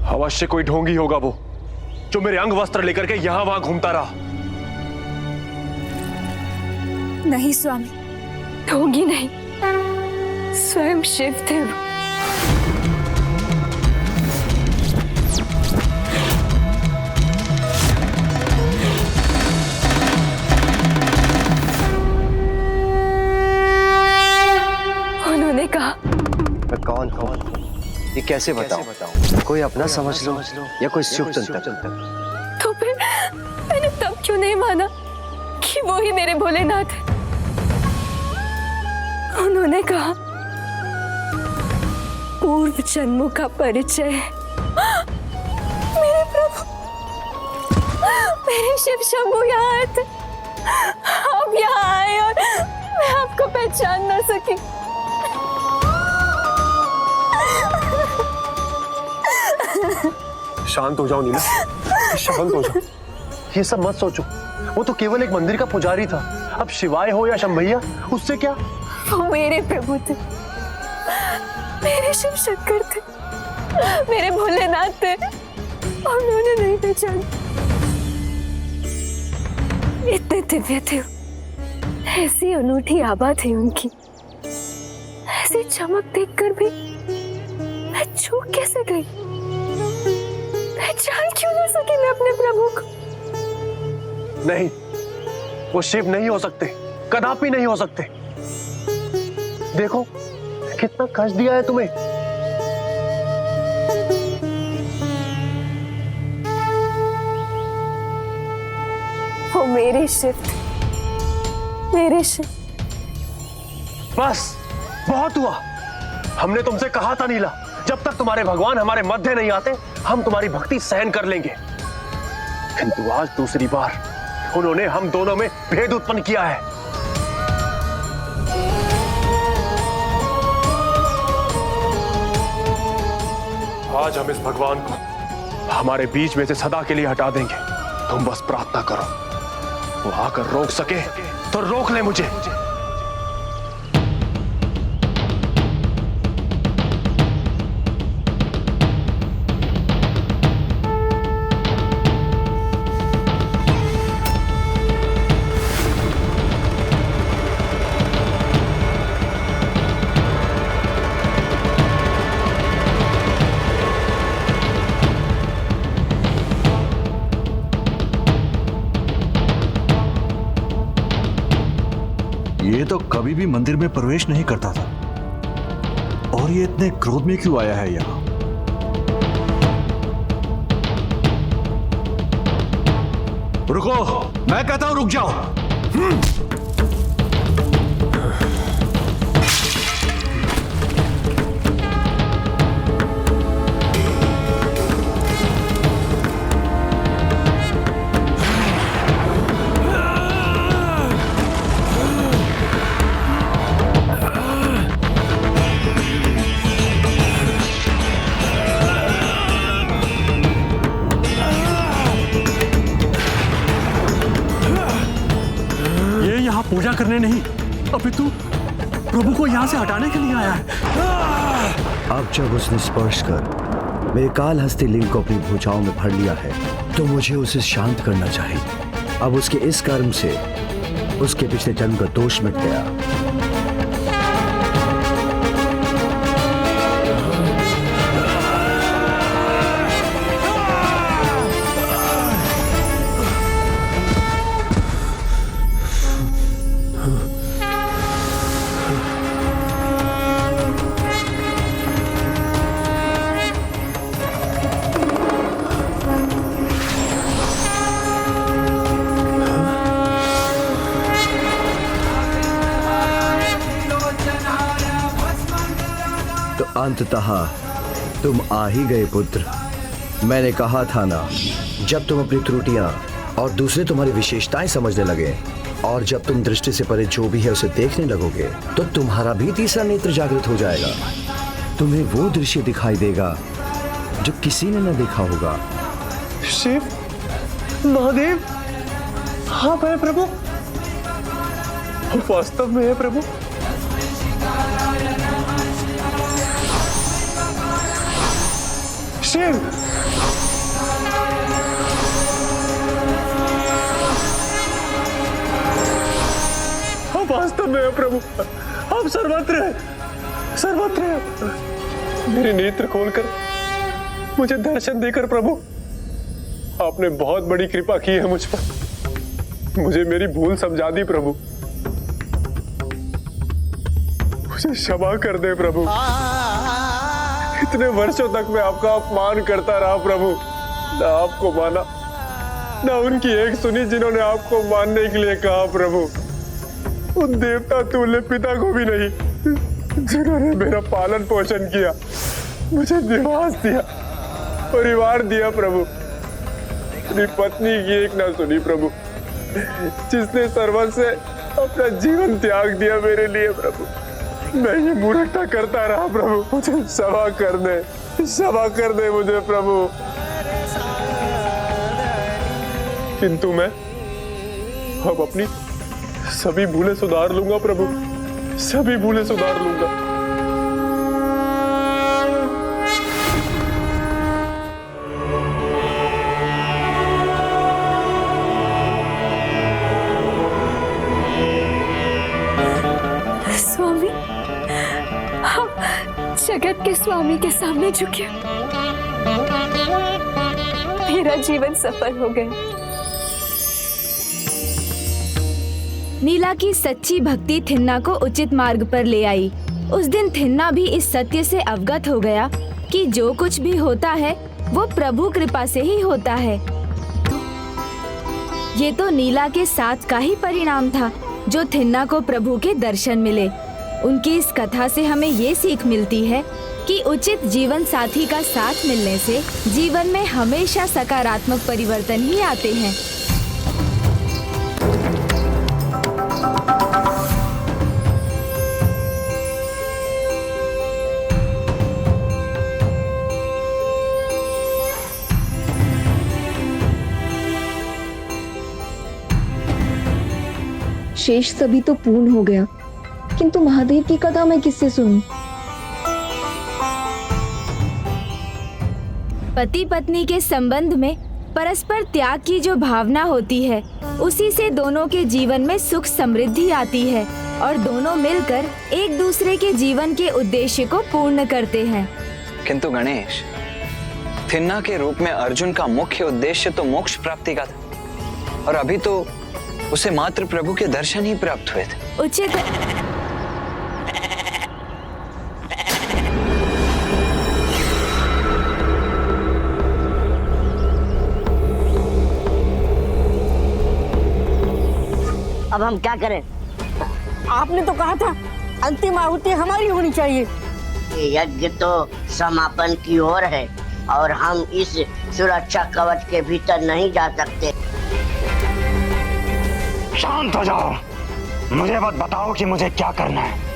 अवश्य कोई ढोंगी होगा वो, जो मेरे अंग वस्त्र लेकर के यहां वहां घूमता रहा। नहीं स्वामी, ढोंगी नहीं, स्वयं शिव थे वो। उन्होंने कहा मैं कौन हूँ, ये कैसे बताऊं? कोई अपना समझ लो या कोई शुभ चिंतक। तो फिर मैंने तब क्यों नहीं माना कि वो ही मेरे भोलेनाथ है? उन्होंने कहा पूर्व जन्मों का परिचय। मेरे प्रभु, मेरे शिव शंभू यहाँ आए थे, आप यहाँ आए और मैं आपको पहचान न सकी। शांत हो जाओ नीला, शांत हो जाओ। ये सब मत सोचो, वो तो केवल एक मंदिर का पुजारी था। अब शिवाय हो या शंभैया, उससे क्या? वो मेरे प्रभु थे, मेरे शिव शंकर थे, मेरे भोलेनाथ थे, और उन्होंने नहीं पहचाना। इतने दिव्य थे, ऐसी अनूठी आभा थी उनकी, ऐसी चमक देखकर भी मैं चूक कैसे गई? पहचान क्यों ना सकी मैं अपने प्रभु को? नहीं, वो शिव नहीं हो सकते, कदापि नहीं हो सकते। देखो कितना कष्ट दिया है तुम्हें। वो मेरे शिव थे, मेरे शिव। बस बहुत हुआ। हमने तुमसे कहा था नीला, जब तक तुम्हारे भगवान हमारे मध्य नहीं आते, हम तुम्हारी भक्ति सहन कर लेंगे। किंतु आज दूसरी बार उन्होंने हम दोनों में भेद उत्पन्न किया है। आज हम इस भगवान को हमारे बीच में से सदा के लिए हटा देंगे। तुम बस प्रार्थना करो, वो आकर रोक सके तो रोक ले मुझे। ये तो कभी भी मंदिर में प्रवेश नहीं करता था, और ये इतने क्रोध में क्यों आया है यहाँ? रुको, मैं कहता हूं रुक जाओ। पूजा करने नहीं, अपितु प्रभु को यहाँ से हटाने के लिए आया है। अब जब उसने स्पर्श कर मेरे काल हस्ती लिंग को अपनी भुजाओं में भर लिया है, तो मुझे उसे शांत करना चाहिए। अब उसके इस कर्म से उसके पिछले जन्म का दोष मिट गया। अंततः तुम आ ही गए पुत्र। मैंने कहा था ना, जब तुम अपनी त्रुटियां और दूसरे तुम्हारी विशेषताएं समझने लगे, और जब तुम दृष्टि से परे जो भी है उसे देखने लगोगे, तो तुम्हारा भी तीसरा नेत्र जागृत हो जाएगा। तुम्हें वो दृश्य दिखाई देगा जो किसी ने न देखा होगा। शिव, महादेव, हाँ है प्रभु, वास्तव में है प्रभु। शिव। आप वास्तव में हैं प्रभु, आप सर्वत्र हैं, सर्वत्र हैं। मेरे नेत्र खोलकर मुझे दर्शन देकर प्रभु आपने बहुत बड़ी कृपा की है मुझ पर। मुझे मेरी भूल समझा दी प्रभु, मुझे क्षमा कर दे प्रभु। इतने वर्षों तक मैं आपका अपमान करता रहा प्रभु, ना आपको माना, ना उनकी एक सुनी जिन्होंने आपको मानने के लिए कहा प्रभु। उन देवता तुल्य पिता को भी नहीं जिन्होंने मेरा पालन पोषण किया, मुझे निवास दिया, परिवार दिया प्रभु। अपनी पत्नी की एक ना सुनी प्रभु, जिसने सर्वस्व से अपना जीवन त्याग दिया मेरे लिए प्रभु। मैं ये मूर्खता करता रहा प्रभु, मुझे क्षमा कर दे मुझे प्रभु। किंतु मैं अब अपनी सभी भूलें सुधार लूंगा प्रभु, सभी भूलें सुधार लूंगा। स्वामी, आप जगत के स्वामी के सामने झुके, मेरा जीवन सफल हो गया। नीला की सच्ची भक्ति थिन्ना को उचित मार्ग पर ले आई। उस दिन थिन्ना भी इस सत्य से अवगत हो गया कि जो कुछ भी होता है वो प्रभु कृपा से ही होता है। ये तो नीला के साथ का ही परिणाम था जो थिन्ना को प्रभु के दर्शन मिले। उनकी इस कथा से हमें ये सीख मिलती है कि उचित जीवन साथी का साथ मिलने से जीवन में हमेशा सकारात्मक परिवर्तन ही आते हैं। शेष सभी तो पूर्ण हो गया, किंतु महादेव की कथा मैं किससे सुनूं? पति पत्नी के संबंध में परस्पर त्याग की जो भावना होती है, उसी से दोनों के जीवन में सुख समृद्धि आती है और दोनों मिलकर एक दूसरे के जीवन के उद्देश्य को पूर्ण करते हैं। किंतु गणेश, थिन्ना के रूप में अर्जुन का मुख्य उद्देश्य तो मोक्ष प्राप्ति का था, और अभी तो उसे मात्र प्रभु के दर्शन ही प्राप्त हुए थे। उचित अब हम क्या करें? आपने तो कहा था अंतिम आहुति हमारी होनी चाहिए। यज्ञ तो समापन की ओर है और हम इस सुरक्षा कवच के भीतर नहीं जा सकते। शांत हो जाओ, मुझे मत बताओ कि मुझे क्या करना है।